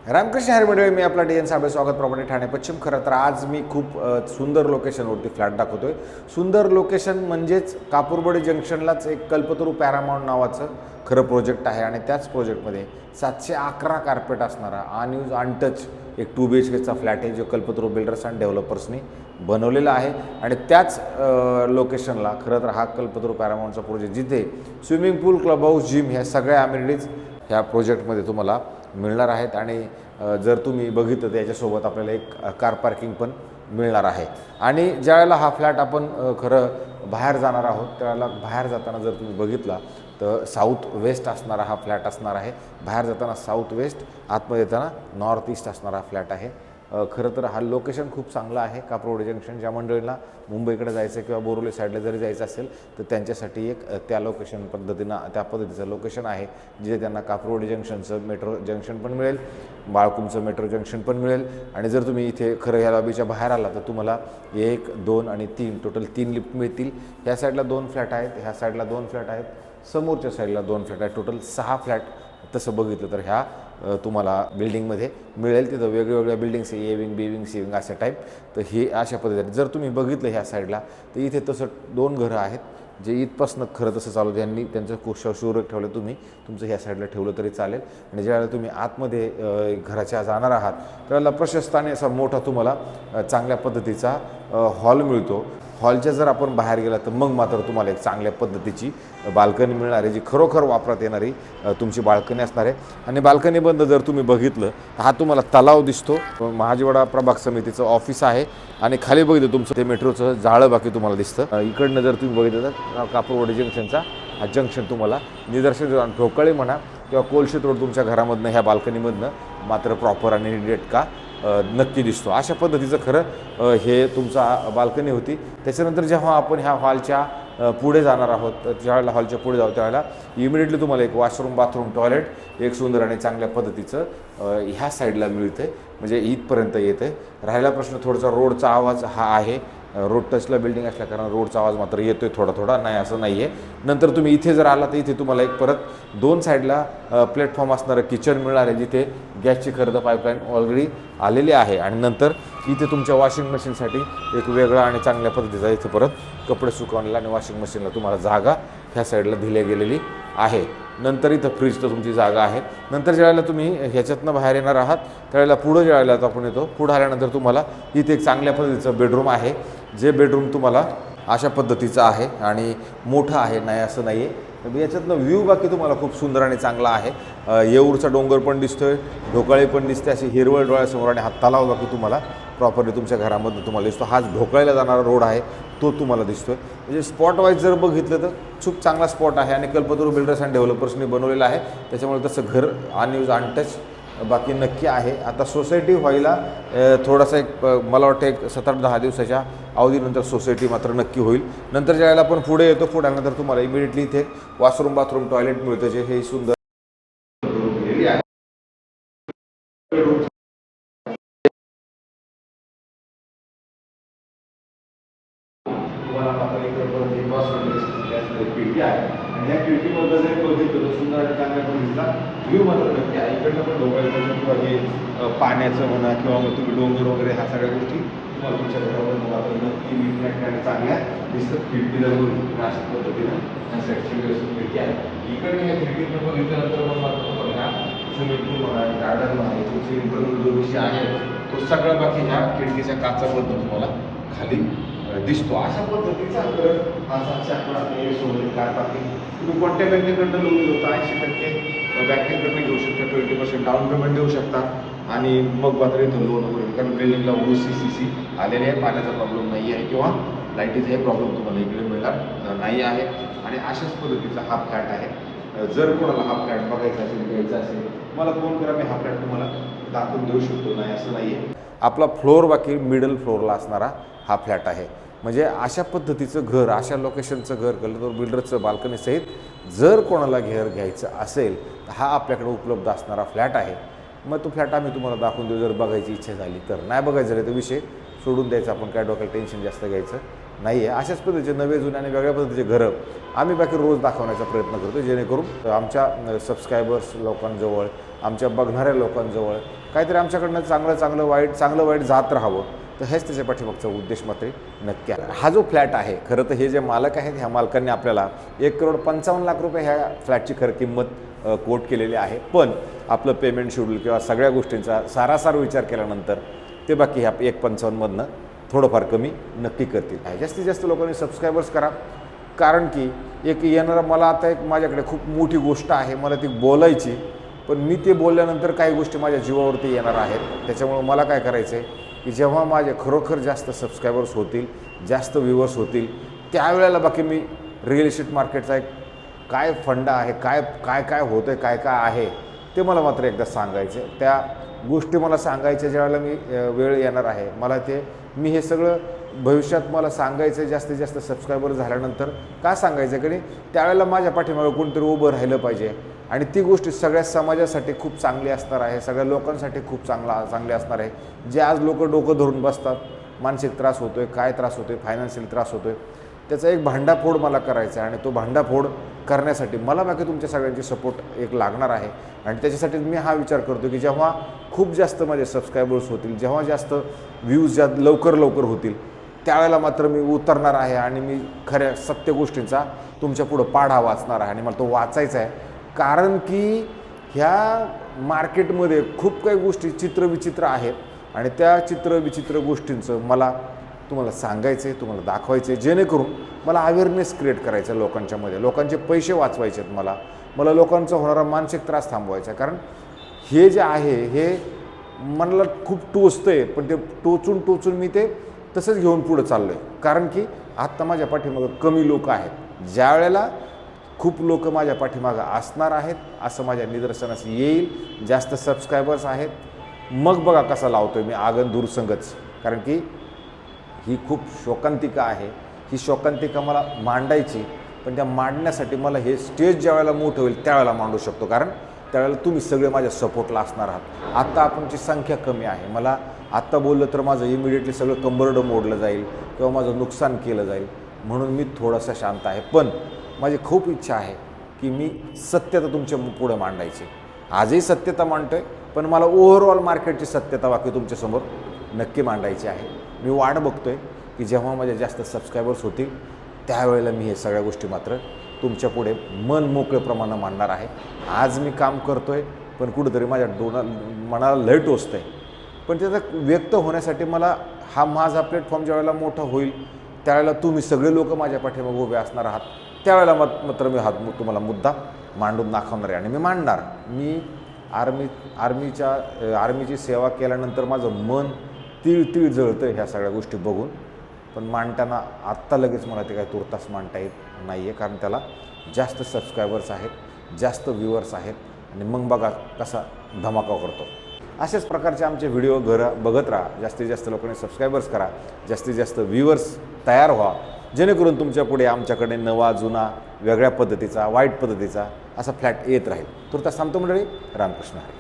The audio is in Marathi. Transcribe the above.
रामकृष्ण हरी मंडळी, मी आपला DN साहेब, स्वागत प्रॉपर्टी ठाणे पश्चिम. खरं तर आज मी खूप सुंदर लोकेशनवरती फ्लॅट दाखवतोय. सुंदर लोकेशन म्हणजेच कापूरबोडी जंक्शनलाच एक कल्पतरू पॅरामाउंट नावाचं खरं प्रोजेक्ट आहे आणि त्याच प्रोजेक्टमध्ये 711 कार्पेट असणारा अनयूज अनटच एक 2 BHKचा फ्लॅट आहे, जो कल्पतरू बिल्डर्स अँड डेव्हलपर्सनी बनवलेला आहे. आणि त्याच लोकेशनला खरं तर हा कल्पतरू पॅरामाउंटचा प्रोजेक्ट, जिथे स्विमिंग पूल, क्लब हाऊस, जिम ह्या सगळ्या अमेनिटीज ह्या प्रोजेक्टमध्ये तुम्हाला मिळणार आहेत. आणि जर तुम्ही बघितलं तर याच्यासोबत आपल्याला एक कार पार्किंग पण मिळणार आहे. आणि ज्यावेळेला हा फ्लॅट आपण खरं बाहेर जाणार आहोत, त्यावेळेला बाहेर जाताना जर तुम्ही बघितला तर साऊथ वेस्ट असणारा हा फ्लॅट असणार आहे. बाहेर जाताना साऊथ वेस्ट, आतमध्ये येताना नॉर्थ ईस्ट असणारा हा फ्लॅट आहे. खरं तर हा लोकेशन खूप चांगला आहे. कापरोडी जंक्शन, ज्या मंडळींना मुंबईकडे जायचं किंवा बोरिवली साईडला जरी जायचं असेल तर त्यांच्यासाठी एक त्या लोकेशन पद्धतीनं त्या पद्धतीचं लोकेशन आहे, जिथे त्यांना कापरोडी जंक्शनचं मेट्रो जंक्शन पण मिळेल, बाळकुमचं मेट्रो जंक्शन पण मिळेल. आणि जर तुम्ही इथे खरं ह्या लॉबीच्या बाहेर आला तर तुम्हाला 1, 2 आणि 3 टोटल 3 लिफ्ट मिळतील. ह्या साईडला 2 फ्लॅट आहेत, ह्या साईडला 2 फ्लॅट आहेत, समोरच्या साईडला 2 फ्लॅट आहेत. टोटल 6 फ्लॅट तसं बघितलं तर ह्या तुम्हाला बिल्डिंगमध्ये मिळेल. तिथं वेगवेगळ्या buildings, A wing, B wing, C wing अशा टाईप. तर हे अशा पद्धतीने जर तुम्ही बघितलं ह्या साईडला तर इथे तसं 2 घरं आहेत, जे इथपासनं खरं तसं चालू त्यांनी त्यांचं शोरक ठेवलं. तुम्ही तुमचं ह्या साईडला ठेवलं तरी चालेल. आणि ज्यावेळेला तुम्ही आतमध्ये घराच्या जाणार आहात त्यावेळेला प्रशस्त आणि असा मोठा तुम्हाला चांगल्या पद्धतीचा हॉल मिळतो. हॉलच्या जर आपण बाहेर गेला तर मग मात्र तुम्हाला एक चांगल्या पद्धतीची बाल्कनी मिळणार आहे, जी खरोखर वापरात येणारी तुमची बाल्कनी असणार आहे. आणि बाल्कनीबंद जर तुम्ही बघितलं तर हा तुम्हाला तलाव दिसतो. महाजवाडा प्रभाग समितीचं ऑफिस आहे. आणि खाली बघितलं तुमचं ते मेट्रोचं जाळं बाकी तुम्हाला दिसतं. इकडनं जर तुम्ही बघितलं तर कापूरवाडी जंक्शनचा हा जंक्शन तुम्हाला निदर्शन ढोकळे म्हणा किंवा कोलशेत रोड तुमच्या घरामधनं ह्या बाल्कनीमधनं मात्र प्रॉपर आणि नीट का नक्की दिसतो. अशा पद्धतीचं खरं हे तुमचा बाल्कनी होती. त्याच्यानंतर जेव्हा आपण ह्या हॉलच्या पुढे जाणार आहोत, तर ज्यावेळेला हॉलच्या पुढे जाऊ त्यावेळेला इमिडिएटली तुम्हाला एक वॉशरूम, बाथरूम, टॉयलेट एक सुंदर आणि चांगल्या पद्धतीचं ह्या साईडला मिळतं आहे, म्हणजे इथपर्यंत येतं आहे. राहिला प्रश्न थोडासा रोडचा आवाज हा आहे. रोड टचला बिल्डिंग असल्या कारण रोडचा आवाज मात्र येतो आहे थोडा, नाही असं नाही आहे. नंतर तुम्ही इथे जर आला तर इथे तुम्हाला एक परत 2 साईडला प्लॅटफॉर्म असणारं किचन मिळणार आहे, जिथे गॅसची खरं पाईपलाईन ऑलरेडी आलेली आहे. आणि नंतर इथे तुमच्या वॉशिंग मशीनसाठी एक वेगळा आणि चांगल्या पद्धतीचा इथे परत कपडे सुकवण्याला आणि वॉशिंग मशीनला तुम्हाला जागा ह्या साईडला दिली गेलेली आहे. नंतर इथं फ्रीज तर तुमची जागा आहे. नंतर ज्यावेळेला तुम्ही ह्याच्यातनं बाहेर येणार आहात त्यावेळेला पुढं ज्यावेळेला आपण येतो, पुढं आल्यानंतर तुम्हाला इथे एक चांगल्या पद्धतीचं बेडरूम आहे, जे बेडरूम तुम्हाला अशा पद्धतीचं आहे आणि मोठं आहे, नाही असं नाही आहे. तर याच्यातनं व्ह्यू बाकी तुम्हाला खूप सुंदर आणि चांगला आहे. येऊरचा डोंगर पण दिसतोय, ढोकळे पण दिसते, अशी हिरवळ डोळ्यासमोर. आणि हा तलाव बाकी तुम्हाला प्रॉपरली तुमच्या घरामधून तुम्हाला दिसतो. हाच ढोकळ्याला जाणारा रोड आहे तो तुम्हाला दिसतोय. म्हणजे स्पॉट वाईज जर बघितलं तर खूप चांगला स्पॉट आहे आणि कल्पतरू बिल्डर्स अँड डेव्हलपर्सनी बनवलेलं आहे. त्याच्यामुळे तसं घर अनयूज अनटच बाकी नक्की आहे. आता सोसायटी व्हायला थोडासा एक मला वाटतं एक 7-10 दिवसाच्या अवधीनंतर सोसायटी मात्र नक्की होईल. नंतर ज्यावेळेला आपण पुढे येतो, पुढे आल्यानंतर तुम्हाला इमिडिएटली इथे वॉशरूम, बाथरूम, टॉयलेट मिळतं, जे हे सुंदर आहे. खिडकी आहे आणि या खिडकीबद्दल जर बघितलं तर सुंदर आणि चांगल्या पद्धतीचा व्ह्यू मात्र नक्की आहे. इकडनं पण ढोकळ्याचं किंवा हे पाण्याचं म्हणा किंवा मग तुम्ही डोंगर वगैरे ह्या सगळ्या गोष्टी तुम्हाला तुमच्या घरामध्ये मात्र नक्की नीट आणि चांगल्या दिसतात. खिडकीला बघून अशा पद्धतीनं ह्या साईडची व्यवस्थित खिडकी आहे. इकडनं या खिडकीतनं बघितल्यानंतर मग मात्र तुम्हाला स्विमिंग पूल म्हणा, गार्डन म्हणा, तुमची इंटरनल जो विषय आहे तो सगळा बाकी ह्या खिडकीच्या काचाबद्दल तुम्हाला खाली दिसतो. अशा पद्धतीचा हा 711 सोबत कार पार्किंग तुम्ही कोणत्या बँकेकडनं लोन होता 80% बँकेकडनं घेऊ शकता, 20% डाऊन पेमेंट देऊ शकता आणि मग मात्र इथं लोन होईल. कारण बिल्डिंगला OCCC आलेले आहे, पाण्याचा प्रॉब्लेम नाही आहे किंवा लाईटीचाही प्रॉब्लेम तुम्हाला इकडे मिळणार नाही आहे. आणि अशाच पद्धतीचा हा फ्लॅट आहे. जर कोणाला हा फ्लॅट बघायचा असेल, घ्यायचा असेल, मला फोन करा, मी हा फ्लॅट तुम्हाला दाखवून देऊ शकतो, नाही असं नाही आहे. आपला फ्लोअर बाकी मिडल फ्लोअरला असणारा हा फ्लॅट आहे. म्हणजे अशा पद्धतीचं घर, अशा लोकेशनचं घर कल्पतरू बिल्डरचं बाल्कनीसहित जर कोणाला घर घ्यायचं असेल तर हा आपल्याकडे उपलब्ध असणारा फ्लॅट आहे. मग तो फ्लॅट आम्ही तुम्हाला दाखवून देऊ जर बघायची इच्छा झाली तर. नाही बघायचं झालं तर विषय सोडून द्यायचा, आपण काय डोक्याला टेन्शन जास्त घ्यायचं नाही आहे. अशाच पद्धतीचे नवे जुने आणि वेगळ्या पद्धतीचे घरं आम्ही बाकी रोज दाखवण्याचा प्रयत्न करतो, जेणेकरून आमच्या सबस्क्रायबर्स लोकांजवळ, आमच्या बघणाऱ्या लोकांजवळ काहीतरी आमच्याकडनं चांगलं वाईट जात राहावं, तर हेच त्याच्या पाठीमागचा उद्देश मात्र नक्की आहे. हा जो फ्लॅट आहे, खरं तर हे जे मालक आहेत ह्या मालकांनी आपल्याला 1,55,00,000 रुपये ह्या फ्लॅटची खरं किंमत कोट केलेली आहे. पण आपलं पेमेंट शेड्यूल किंवा सगळ्या गोष्टींचा सारासार विचार केल्यानंतर ते बाकी ह्या 1,55,000मधनं थोडंफार कमी नक्की करतील. जास्तीत जास्त लोकांनी सबस्क्रायबर्स करा, कारण की एक येणारा मला आता एक माझ्याकडे खूप मोठी गोष्ट आहे, मला ती बोलायची, पण मी ते बोलल्यानंतर काही गोष्टी माझ्या जीवावरती येणार आहेत. त्याच्यामुळं मला काय करायचं आहे की जेव्हा माझे खरोखर जास्त सबस्क्रायबर्स होतील, जास्त व्ह्यूवर्स होतील, त्यावेळेला बाकी मी रिअल इस्टेट मार्केटचा एक काय फंडा आहे, काय काय काय होतं आहे, काय काय आहे ते मला मात्र एकदा सांगायचं. त्या गोष्टी मला सांगायच्या ज्यावेळेला वेळ येणार आहे, मला ते मी हे सगळं भविष्यात मला सांगायचं आहे. जास्तीत जास्त सबस्क्रायबर झाल्यानंतर का सांगायचं की नाही, त्यावेळेला माझ्या पाठीमागं कोणतरी उभं राहिलं पाहिजे. आणि ती गोष्ट सगळ्या समाजासाठी खूप चांगली असणार आहे, सगळ्या लोकांसाठी खूप चांगली असणार आहे. जे आज लोक डोकं धरून बसतात, मानसिक त्रास होतो आहे, काय त्रास होतो आहे, फायनान्शियल त्रास होतो आहे, त्याचा एक भांडाफोड मला करायचा आहे. आणि तो भांडाफोड करण्यासाठी मला बाकी तुमच्या सगळ्यांची सपोर्ट एक लागणार आहे. आणि त्याच्यासाठी मी हा विचार करतो की जेव्हा खूप जास्त माझे सबस्क्रायबर्स होतील, जेव्हा जास्त व्ह्यूज लवकर होतील, त्यावेळेला मात्र मी उतरणार आहे आणि मी खऱ्या सत्य गोष्टींचा तुमच्या पुढं पाढा वाचणार आहे. आणि मला तो वाचायचा आहे, कारण की ह्या मार्केटमध्ये खूप काही गोष्टी चित्रविचित्र आहेत आणि त्या चित्रविचित्र गोष्टींचं मला तुम्हाला सांगायचं आहे, तुम्हाला दाखवायचं आहे, जेणेकरून मला अवेअरनेस क्रिएट करायचं आहे लोकांच्यामध्ये. लोकांचे पैसे वाचवायचे आहेत मला लोकांचा होणारा मानसिक त्रास थांबवायचा आहे. कारण हे जे आहे हे मनाला खूप टोचतं आहे, पण ते टोचून मी ते तसंच घेऊन पुढं चाललो आहे. कारण की आत्ता माझ्या पाठीमागं कमी लोक आहेत, ज्या वेळेला खूप लोक माझ्या पाठीमागं असणार आहेत असं माझ्या निदर्शनास येईल, जास्त सबस्क्रायबर्स आहेत, मग बघा कसा लावतो आहे मी आगन दूरसंगच. कारण की ही खूप शोकांतिका आहे, ही शोकांतिका मला मांडायची, पण त्या मांडण्यासाठी मला हे स्टेज ज्या वेळेला मोठं होईल त्यावेळेला मांडू शकतो, कारण त्यावेळेला तुम्ही सगळे माझ्या सपोर्टला असणार आहात. आत्ता आपणची संख्या कमी आहे, मला आत्ता बोललं तर माझं इमिडिएटली सगळं कंबरडं मोडलं जाईल किंवा माझं नुकसान केलं जाईल, म्हणून मी थोडासा शांत आहे. पण माझी खूप इच्छा आहे की मी सत्यता तुमच्या पुढे मांडायची. आजही सत्यता मांडतो आहे, पण मला ओव्हरऑल मार्केटची सत्यता बाकी तुमच्यासमोर नक्की मांडायची आहे. मी वाट बघतो आहे की जेव्हा माझे जास्त सबस्क्रायबर्स होतील त्यावेळेला मी हे सगळ्या गोष्टी मात्र तुमच्या पुढे मन मोकळेप्रमाणे मांडणार आहे. आज मी काम करतो आहे, पण कुठंतरी माझ्या मनाला लय टोचतं आहे. पण त्याचा व्यक्त होण्यासाठी मला हा माझा प्लॅटफॉर्म ज्यावेळेला मोठा होईल त्यावेळेला तुम्ही सगळे लोक माझ्या पाठीमागे उभे असणार आहात, त्यावेळेला मात्र मी हा तुम्हाला मुद्दा मांडून दाखवणार आहे. आणि मी मांडणार. मी आर्मीची सेवा केल्यानंतर माझं मन तीळ जळतं ह्या सगळ्या गोष्टी बघून. पण मांडताना आत्ता लगेच मला ते काय तुर्तास मांडता येत नाही आहे, कारण त्याला जास्त सबस्क्रायबर्स आहेत, जास्त व्ह्यूअर्स आहेत, आणि मग बघा कसा धमाका करतो. अशाच प्रकारचे आमचे व्हिडिओ बघत राहा. जास्तीत जास्त लोकांनी सबस्क्रायबर्स करा, जास्तीत जास्त व्ह्यूअर्स तयार व्हा, जेणेकरून तुमच्या पुढे आमच्याकडे नवा जुना वेगळ्या पद्धतीचा वाईट पद्धतीचा असा फ्लॅट येत राहील. तुर्तास थांबतो मंडळी. रामकृष्ण हरी.